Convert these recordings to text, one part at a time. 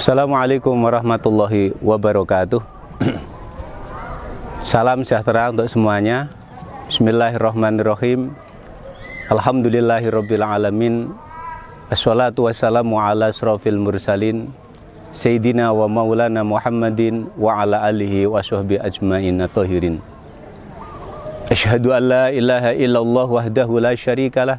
Assalamualaikum warahmatullahi wabarakatuh. Salam sejahtera untuk semuanya. Bismillahirrahmanirrahim. Alhamdulillahirabbil alamin. Assalatu wassalamu ala asrofil mursalin Sayyidina wa maulana Muhammadin wa ala alihi wa sahbihi ajma'in at-tahirin. Asyhadu an la ilaha illallah wahdahu la syarikalah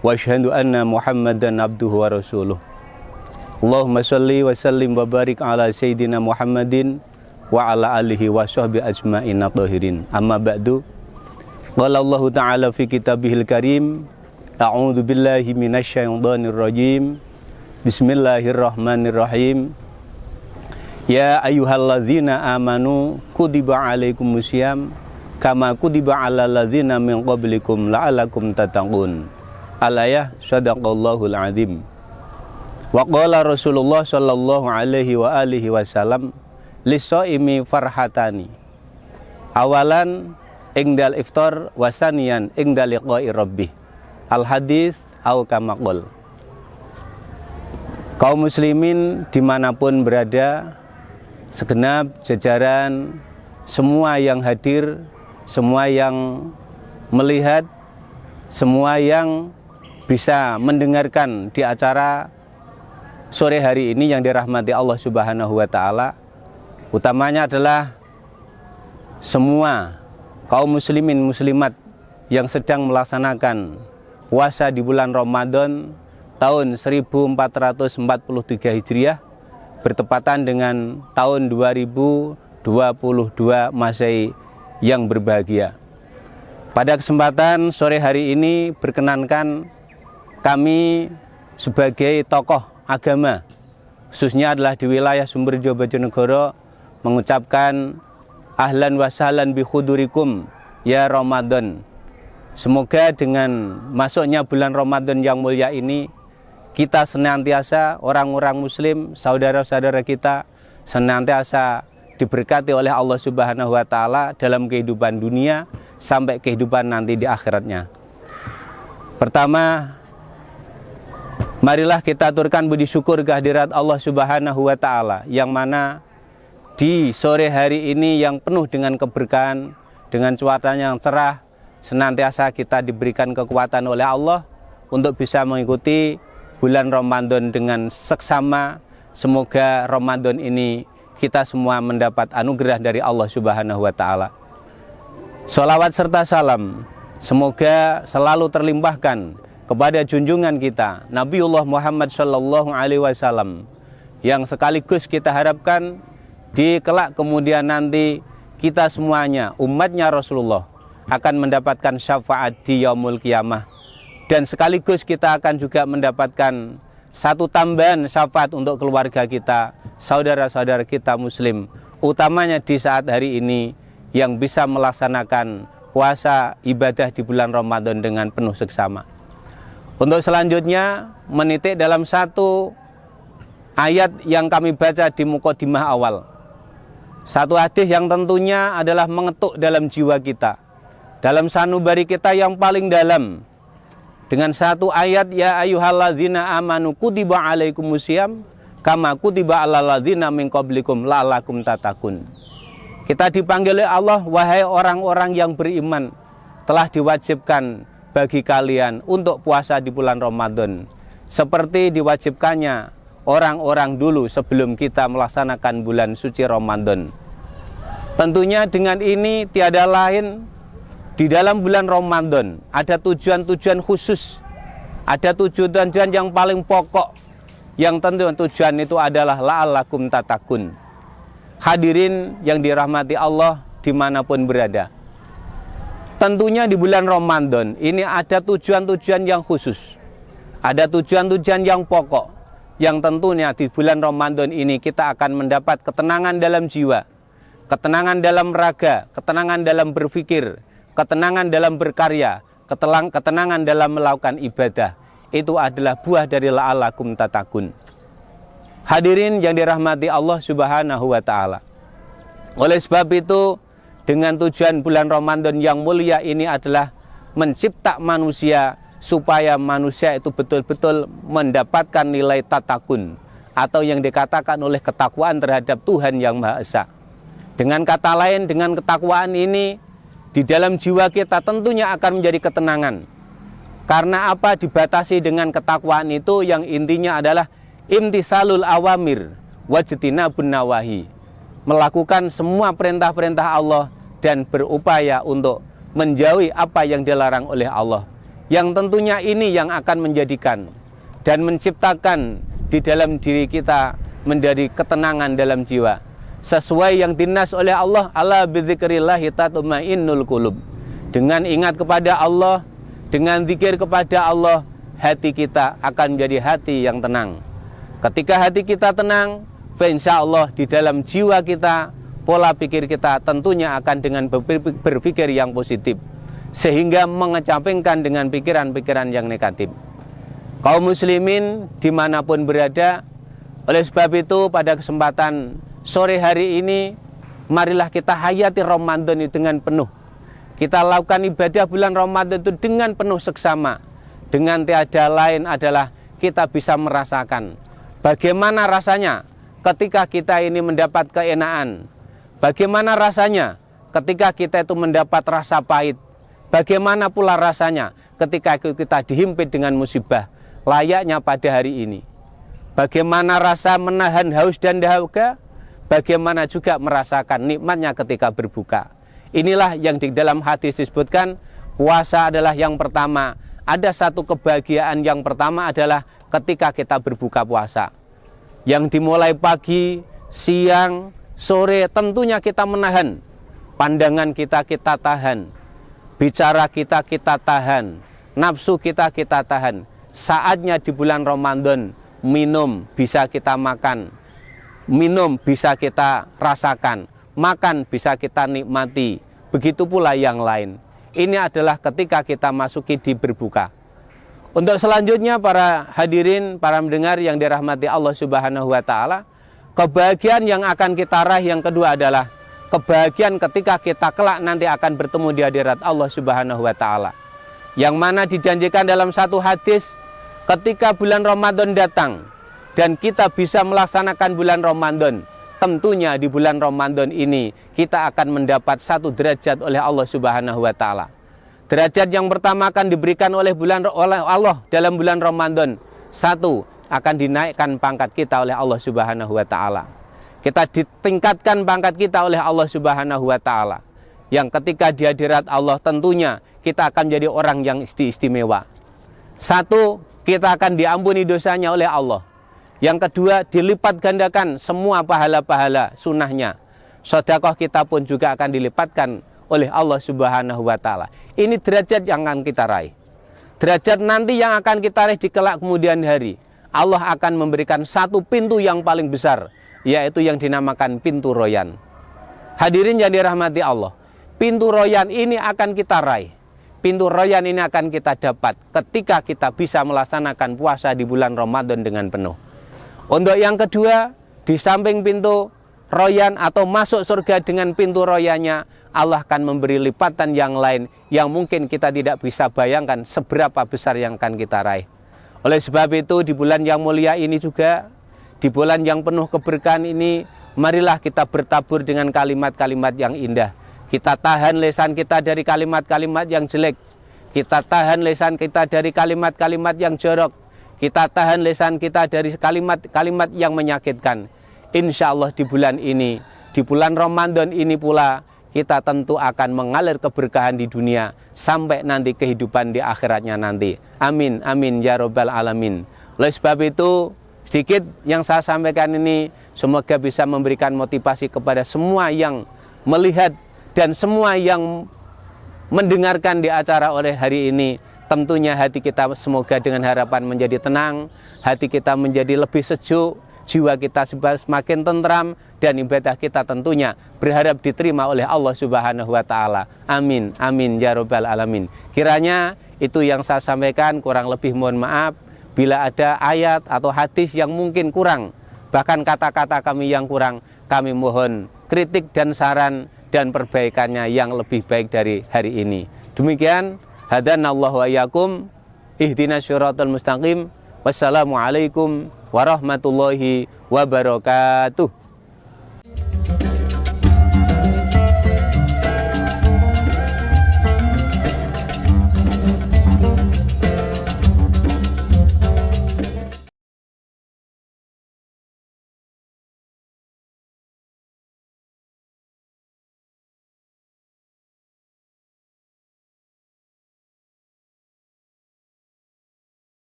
wa asyhadu anna Muhammadan abduhu wa rasuluh. Allahumma sholli wa sallim wa barik ala Sayyidina Muhammadin wa ala alihi wa sahbihi ajma'in at-tahirin. Amma ba'du. Qala Allah Ta'ala fi kitabihil karim, a'udzu billahi minasyaitonir rajim. Bismillahirrahmanirrahim. Ya ayyuhalladzina amanu kutiba alaikumusiyam kama kutiba alal ladzina min qablikum la'allakum tattaqun. Al-ayah sadaqallahul azim. Wa qala Rasulullah sallallahu alaihi wa alihi wasallam lis-shaimi farhatani. Awalan ingdal iftar wasanian ingdal liqa'i rabbih. Al-hadis au kama qol. Kaum muslimin dimanapun berada, segenap jajaran, semua yang hadir, semua yang melihat, semua yang bisa mendengarkan di acara sore hari ini yang dirahmati Allah Subhanahu wa Ta'ala, utamanya adalah semua kaum muslimin muslimat yang sedang melaksanakan puasa di bulan Ramadan tahun 1443 Hijriah bertepatan dengan tahun 2022 Masehi yang berbahagia. Pada kesempatan sore hari ini berkenankan kami sebagai tokoh agama, khususnya adalah di wilayah Sumberjo Bojonegoro, mengucapkan ahlan wa sahlan bi khudurikum ya Ramadan. Semoga dengan masuknya bulan Ramadan yang mulia ini, kita senantiasa, orang-orang muslim, saudara-saudara kita, senantiasa diberkati oleh Allah Subhanahu wa Ta'ala dalam kehidupan dunia sampai kehidupan nanti di akhiratnya. Pertama, marilah kita aturkan budi syukur kehadirat Allah Subhanahu wa Ta'ala, yang mana di sore hari ini yang penuh dengan keberkahan, dengan cuaca yang cerah, senantiasa kita diberikan kekuatan oleh Allah untuk bisa mengikuti bulan Ramadan dengan seksama. Semoga Ramadan ini kita semua mendapat anugerah dari Allah Subhanahu wa Ta'ala. Sholawat serta salam semoga selalu terlimpahkan kepada junjungan kita Nabiullah Muhammad sallallahu alaihi wasallam, yang sekaligus kita harapkan di kelak kemudian nanti kita semuanya umatnya Rasulullah akan mendapatkan syafaat di yaumul qiyamah, dan sekaligus kita akan juga mendapatkan satu tambahan syafaat untuk keluarga kita, saudara-saudara kita muslim, utamanya di saat hari ini yang bisa melaksanakan puasa ibadah di bulan Ramadan dengan penuh seksama. Untuk selanjutnya menitik dalam satu ayat yang kami baca di mukadimah awal. Satu hadis yang tentunya adalah mengetuk dalam jiwa kita, dalam sanubari kita yang paling dalam. Dengan satu ayat, ya ayyuhalladzina amanu kutiba alaikumusiyam kama kutiba alal ladzina min qablikum la'allakum tattaqun. Kita dipanggil oleh Allah, wahai orang-orang yang beriman, telah diwajibkan bagi kalian untuk puasa di bulan Ramadan seperti diwajibkannya orang-orang dulu sebelum kita melaksanakan bulan suci Ramadan. Tentunya dengan ini tiada lain, di dalam bulan Ramadan ada tujuan-tujuan khusus, ada tujuan-tujuan yang paling pokok, yang tentu tujuan itu adalah la'allakum tattaqun. Hadirin yang dirahmati Allah dimanapun berada, tentunya di bulan Ramadan ini ada tujuan-tujuan yang khusus, ada tujuan-tujuan yang pokok, yang tentunya di bulan Ramadan ini kita akan mendapat ketenangan dalam jiwa, ketenangan dalam raga, ketenangan dalam berpikir, ketenangan dalam berkarya, ketenangan dalam melakukan ibadah. Itu adalah buah dari la'allakum tattaqun. Hadirin yang dirahmati Allah Subhanahu wa Ta'ala, oleh sebab itu, dengan tujuan bulan Ramadan yang mulia ini adalah mencipta manusia supaya manusia itu betul-betul mendapatkan nilai tatakun, atau yang dikatakan oleh ketakwaan terhadap Tuhan yang Maha Esa. Dengan kata lain, dengan ketakwaan ini di dalam jiwa kita tentunya akan menjadi ketenangan. Karena apa? Dibatasi dengan ketakwaan itu yang intinya adalah imtisalul awamir wajtinabun nawahi. Melakukan semua perintah-perintah Allah dan berupaya untuk menjauhi apa yang dilarang oleh Allah. Yang tentunya ini yang akan menjadikan dan menciptakan di dalam diri kita menjadi ketenangan dalam jiwa. Sesuai yang dinas oleh Allah, ala bidzikrillahi tatma'innul qulub. Dengan ingat kepada Allah, dengan zikir kepada Allah, hati kita akan menjadi hati yang tenang. Ketika hati kita tenang, insya Allah di dalam jiwa kita, pola pikir kita tentunya akan dengan berpikir yang positif, sehingga mengecampingkan dengan pikiran-pikiran yang negatif. Kaum muslimin dimanapun berada, oleh sebab itu pada kesempatan sore hari ini, marilah kita hayati Ramadan ini dengan penuh. Kita lakukan ibadah bulan Ramadan itu dengan penuh seksama. Dengan tiada lain adalah kita bisa merasakan bagaimana rasanya ketika kita ini mendapat keenaan. Bagaimana rasanya ketika kita itu mendapat rasa pahit. Bagaimana pula rasanya ketika kita dihimpit dengan musibah. Layaknya pada hari ini. Bagaimana rasa menahan haus dan dahaga. Bagaimana juga merasakan nikmatnya ketika berbuka. Inilah yang di dalam hadis disebutkan, puasa adalah yang pertama. Ada satu kebahagiaan yang pertama adalah ketika kita berbuka puasa. Yang dimulai pagi, siang, sore, tentunya kita menahan. Pandangan kita tahan. Bicara kita tahan. Nafsu kita tahan. Saatnya di bulan Ramadan, minum bisa kita makan. Minum bisa kita rasakan. Makan bisa kita nikmati, begitu pula yang lain. Ini adalah ketika kita masuki di berbuka. Untuk selanjutnya para hadirin, para mendengar yang dirahmati Allah Subhanahu wa Ta'ala, kebahagiaan yang akan kita raih yang kedua adalah kebahagiaan ketika kita kelak nanti akan bertemu di hadirat Allah Subhanahu wa Ta'ala. Yang mana dijanjikan dalam satu hadis, ketika bulan Ramadan datang dan kita bisa melaksanakan bulan Ramadan, tentunya di bulan Ramadan ini kita akan mendapat satu derajat oleh Allah Subhanahu wa Ta'ala. Derajat yang pertama akan diberikan oleh Allah dalam bulan Ramadan. Satu, akan dinaikkan pangkat kita oleh Allah Subhanahu wa Ta'ala. Kita ditingkatkan pangkat kita oleh Allah Subhanahu wa Ta'ala. Yang ketika di hadirat Allah tentunya kita akan menjadi orang yang istimewa. Satu, kita akan diampuni dosanya oleh Allah. Yang kedua, dilipat gandakan semua pahala-pahala sunnahnya. Sedekah kita pun juga akan dilipatkan oleh Allah Subhanahu wa Ta'ala. Ini derajat yang akan kita raih. Derajat nanti yang akan kita raih di kelak kemudian hari. Allah akan memberikan satu pintu yang paling besar, yaitu yang dinamakan pintu royan. Hadirin yang dirahmati Allah, pintu royan ini akan kita raih. Pintu royan ini akan kita dapat ketika kita bisa melaksanakan puasa di bulan Ramadan dengan penuh. Untuk yang kedua, di samping pintu royan atau masuk surga dengan pintu royannya, Allah akan memberi lipatan yang lain yang mungkin kita tidak bisa bayangkan seberapa besar yang akan kita raih. Oleh sebab itu di bulan yang mulia ini juga, di bulan yang penuh keberkahan ini, marilah kita bertabur dengan kalimat-kalimat yang indah. Kita tahan lisan kita dari kalimat-kalimat yang jelek. Kita tahan lisan kita dari kalimat-kalimat yang jorok. Kita tahan lisan kita dari kalimat-kalimat yang menyakitkan. Insya Allah di bulan ini, di bulan Ramadan ini pula, kita tentu akan mengalir keberkahan di dunia sampai nanti kehidupan di akhiratnya nanti. Amin, amin, ya Rabbal Alamin. Oleh sebab itu, sedikit yang saya sampaikan ini, semoga bisa memberikan motivasi kepada semua yang melihat dan semua yang mendengarkan di acara oleh hari ini. Tentunya hati kita semoga dengan harapan menjadi tenang, hati kita menjadi lebih sejuk, jiwa kita semakin tentram, dan ibadah kita tentunya berharap diterima oleh Allah Subhanahu wa Ta'ala. Amin, amin, ya Rabbal Alamin. Kiranya itu yang saya sampaikan, kurang lebih mohon maaf. Bila ada ayat atau hadis yang mungkin kurang, bahkan kata-kata kami yang kurang, kami mohon kritik dan saran dan perbaikannya yang lebih baik dari hari ini. Demikian. Hadanallahu wa iyyakum ihdinas siratal mustaqim. Wassalamualaikum warahmatullahi wabarakatuh.